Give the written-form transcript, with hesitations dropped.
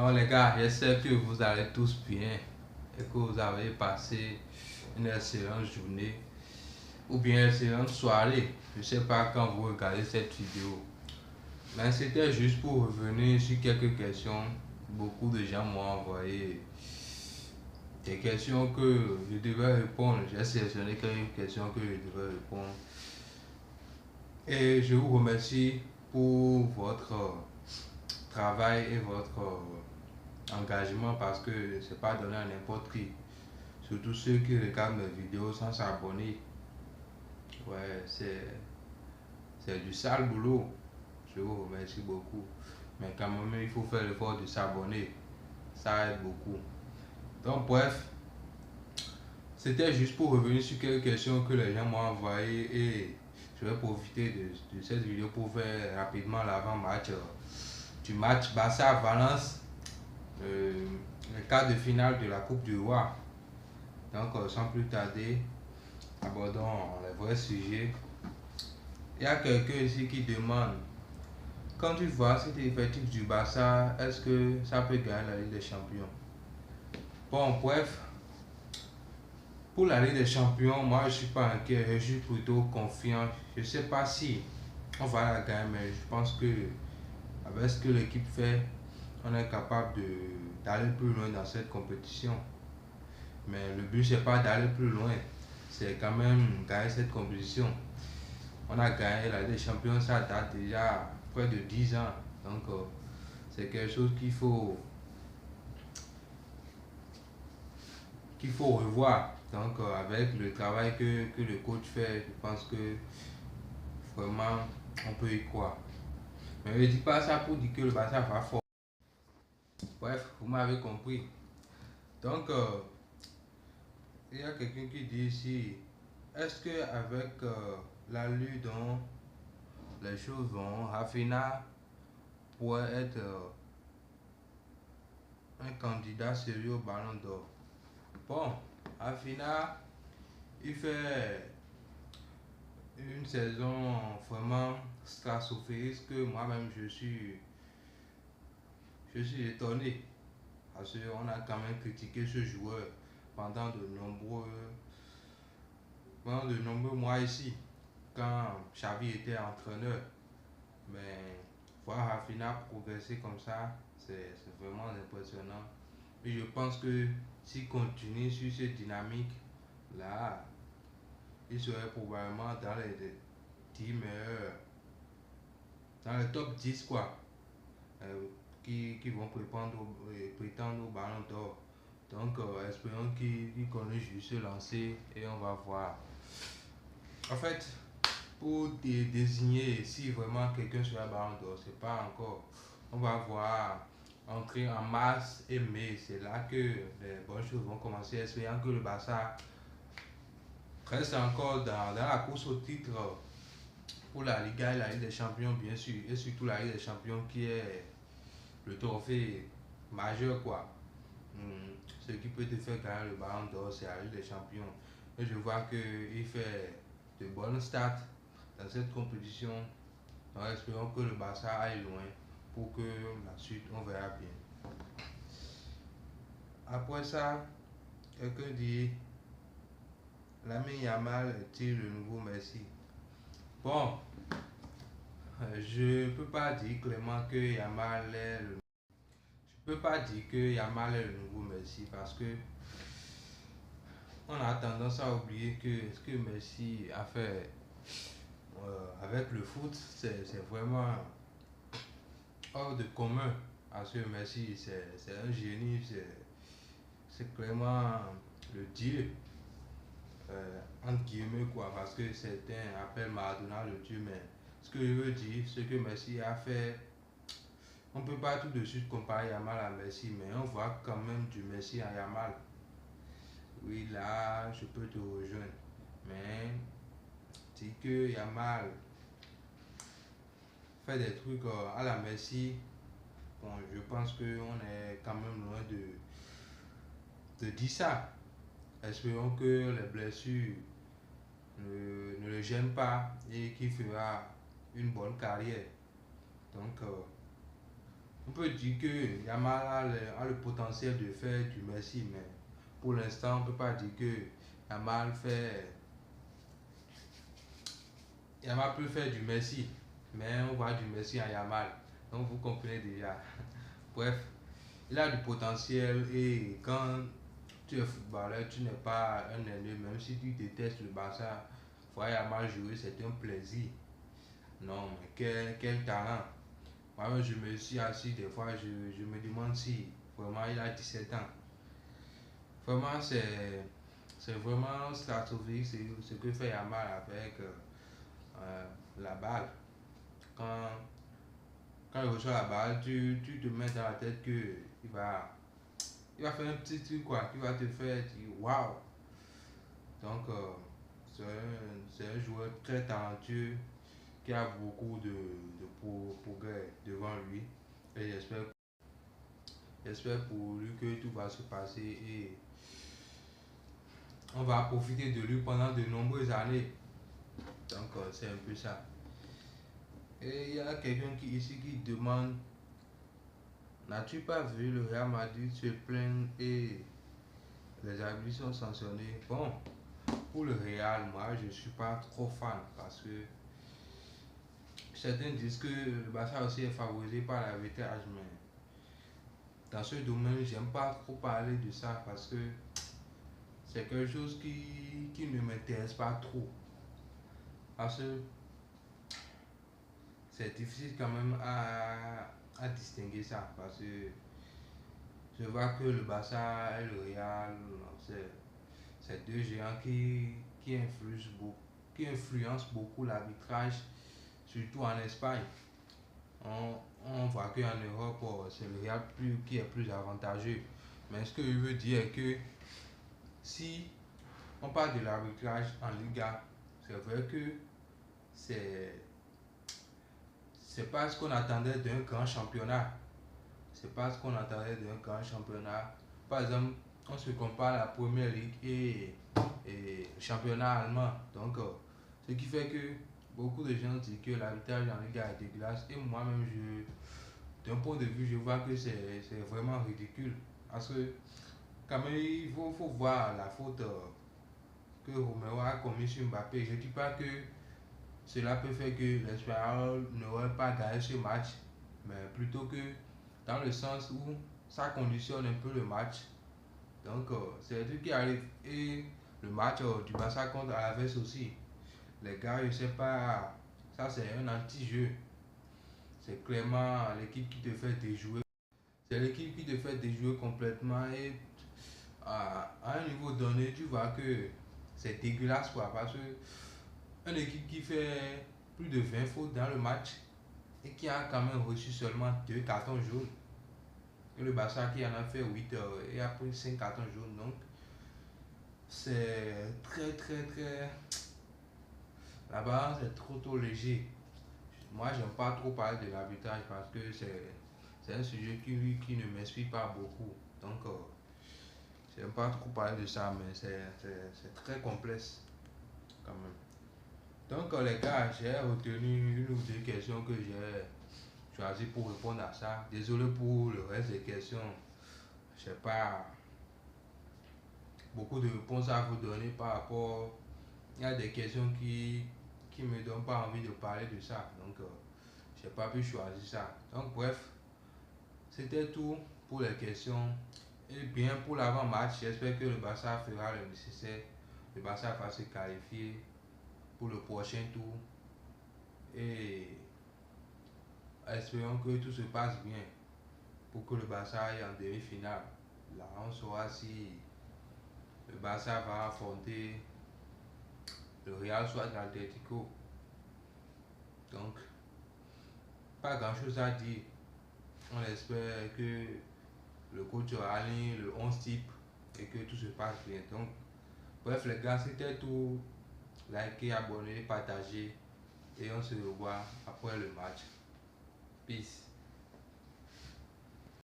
Bon les gars, j'espère que vous allez tous bien et que vous avez passé une excellente journée ou bien une excellente soirée. Je ne sais pas quand vous regardez cette vidéo. Mais c'était juste pour revenir sur quelques questions. Beaucoup de gens m'ont envoyé des questions que je devais répondre. J'ai sélectionné quelques questions que je devais répondre. Et je vous remercie pour votre travail et votre engagement parce que c'est pas donné à n'importe qui. Surtout ceux qui regardent mes vidéos sans s'abonner. Ouais, c'est du sale boulot. Je vous remercie beaucoup. Mais quand même, il faut faire l'effort de s'abonner. Ça aide beaucoup. Donc, bref, c'était juste pour revenir sur quelques questions que les gens m'ont envoyées et je vais profiter de cette vidéo pour faire rapidement l'avant-match du match Barça-Valence, le quart de finale de la Coupe du Roi. Donc, sans plus tarder, abordons les vrais sujets. Il y a quelqu'un ici qui demande, quand tu vois cet effectif du Barça, est-ce que ça peut gagner la Ligue des Champions? Bon, bref, pour la Ligue des Champions, moi je ne suis pas inquiet, je suis plutôt confiant. Je ne sais pas si on va la gagner, mais je pense que avec ce que l'équipe fait, on est capable d'aller plus loin dans cette compétition. Mais le but, c'est pas d'aller plus loin, c'est quand même gagner cette compétition. On a gagné la Ligue des Champions, ça date déjà près de 10 ans. Donc, c'est quelque chose qu'il faut revoir. Donc, avec le travail que le coach fait, je pense que vraiment, on peut y croire. Mais je ne dis pas ça pour dire que le Barça va fort. Bref, vous m'avez compris. Donc, il y a quelqu'un qui dit ici, est-ce qu'avec l'allure dont les choses vont, Rafinha pourrait être un candidat sérieux au Ballon d'Or? Bon, Rafinha, il fait une saison vraiment stratosphérique que moi-même je suis étonné parce qu'on a quand même critiqué ce joueur pendant de nombreux mois ici quand Xavi était entraîneur. Mais voir Rafinha progresser comme ça, c'est vraiment impressionnant. Et je pense que s'il continue sur cette dynamique là, il serait probablement dans les 10 meilleurs, dans le top 10 quoi, qui vont prétendre au Ballon d'Or. Donc, espérons qu'il connaît juste se lancer et on va voir. En fait, pour désigner si vraiment quelqu'un sera Ballon d'Or, c'est pas encore. On va voir entrer en mars et mai. C'est là que les bonnes choses vont commencer. Espérant que le Barça reste encore dans la course au titre pour la Liga et la Ligue des Champions, bien sûr. Et surtout la Ligue des Champions qui est le trophée majeur, quoi. Ce qui peut te faire gagner le Ballon d'Or, c'est la Ligue des Champions. Et je vois qu'il fait de bonnes stats dans cette compétition. Donc espérons que le Barça aille loin pour que la suite, on verra bien. Après ça, quelqu'un dit, Lamine Yamal est-il le nouveau Messi? Bon, je peux pas dire clairement que Yamal est le Je peux pas dire que Yamal est le nouveau Messi parce que on a tendance à oublier que ce que Messi a fait avec le foot, c'est vraiment hors de commun. Parce que Messi, c'est un génie, c'est clairement le dieu, entre guillemets, quoi, parce que certains appellent Maradona le dieu, mais ce que je veux dire, ce que Messi a fait, on ne peut pas tout de suite comparer Yamal à Messi, mais on voit quand même du Messi à Yamal. Oui, là, je peux te rejoindre. Mais si que Yamal fait des trucs à la Messi, bon, je pense qu'on est quand même loin de dire ça. Espérons que les blessures ne le gênent pas et qu'il fera une bonne carrière. Donc, On peut dire que Yamal a le potentiel de faire du Messi, mais pour l'instant, on ne peut pas dire que Yamal fait. Yamal peut faire du Messi, mais on voit du Messi en Yamal. Donc vous comprenez déjà. Bref, il a du potentiel et quand tu es footballeur, tu n'es pas un ennemi, même si tu détestes le Barça, voir Yamal jouer, c'est un plaisir. Non, mais quel talent. Moi, je me suis assis des fois, je me demande si vraiment il a 17 ans. Vraiment, c'est vraiment stratosphérique ce que fait Yamal avec la balle. Quand, quand il reçoit la balle, tu te mets dans la tête que il va faire un petit truc quoi, qui va te faire dire waouh. Donc, c'est un joueur très talentueux qui a beaucoup de progrès devant lui. Et j'espère pour lui que tout va se passer et on va profiter de lui pendant de nombreuses années. Donc, c'est un peu ça. Et il y a quelqu'un ici qui demande: n'as-tu pas vu le Real Madrid se plaindre et les arbitres sont sanctionnés? Bon, pour le Real, moi je ne suis pas trop fan parce que certains disent que le Barça aussi est favorisé par l'arbitrage, mais dans ce domaine, j'aime pas trop parler de ça parce que c'est quelque chose qui ne m'intéresse pas trop. Parce que c'est difficile quand même à distinguer ça. Parce que je vois que le Barça et le Real, c'est deux géants qui influencent beaucoup l'arbitrage, surtout en Espagne. On voit qu'en Europe, c'est le Real qui est plus avantageux. Mais ce que je veux dire est que si on parle de l'arbitrage en Liga, c'est vrai que c'est c'est pas ce qu'on attendait d'un grand championnat. C'est pas ce qu'on attendait d'un grand championnat. Par exemple, on se compare la Première Ligue et le championnat allemand. Donc, ce qui fait que beaucoup de gens disent que l'arbitrage en Liga est dégueulasse. Et moi-même, d'un point de vue, je vois que c'est vraiment ridicule. Parce que, quand même, il faut voir la faute que Romero a commis sur Mbappé. Je ne dis pas que cela peut faire que l'Espagnol n'aurait pas gagné ce match, mais plutôt que dans le sens où ça conditionne un peu le match. Donc, c'est un truc qui arrive. Et le match du Barça contre Alaves aussi. Les gars, je sais pas, ça c'est un anti-jeu. C'est clairement l'équipe qui te fait déjouer. C'est l'équipe qui te fait déjouer complètement et à un niveau donné, tu vois que c'est dégueulasse quoi. Parce que une équipe qui fait plus de 20 fautes dans le match et qui a quand même reçu seulement 2 cartons jaunes. Et le Barça qui en a fait 8 et a pris 5 cartons jaunes. Donc, c'est très, très, très. La balance est trop léger. Moi, j'aime pas trop parler de l'arbitrage parce que c'est un sujet qui ne m'inspire pas beaucoup. Donc, j'aime pas trop parler de ça, mais c'est très complexe quand même. Donc, les gars, j'ai retenu une ou deux questions que j'ai choisi pour répondre à ça. Désolé pour le reste des questions. Je n'ai pas beaucoup de réponses à vous donner par rapport. Il y a des questions qui me donnent pas envie de parler de ça. Donc, je n'ai pas pu choisir ça. Donc, bref, c'était tout pour les questions. Et bien pour l'avant-match, j'espère que le Barça fera le nécessaire. Le Barça va se qualifier pour le prochain tour. Et espérons que tout se passe bien pour que le Barça aille en demi-finale. Là, on saura si le Barça va affronter le Real soit l'Atlético. Donc, pas grand chose à dire. On espère que le coach aligne le 11 type et que tout se passe bien. Donc, bref, les gars, c'était tout. Likez, abonnez, partagez et on se revoit après le match. Peace.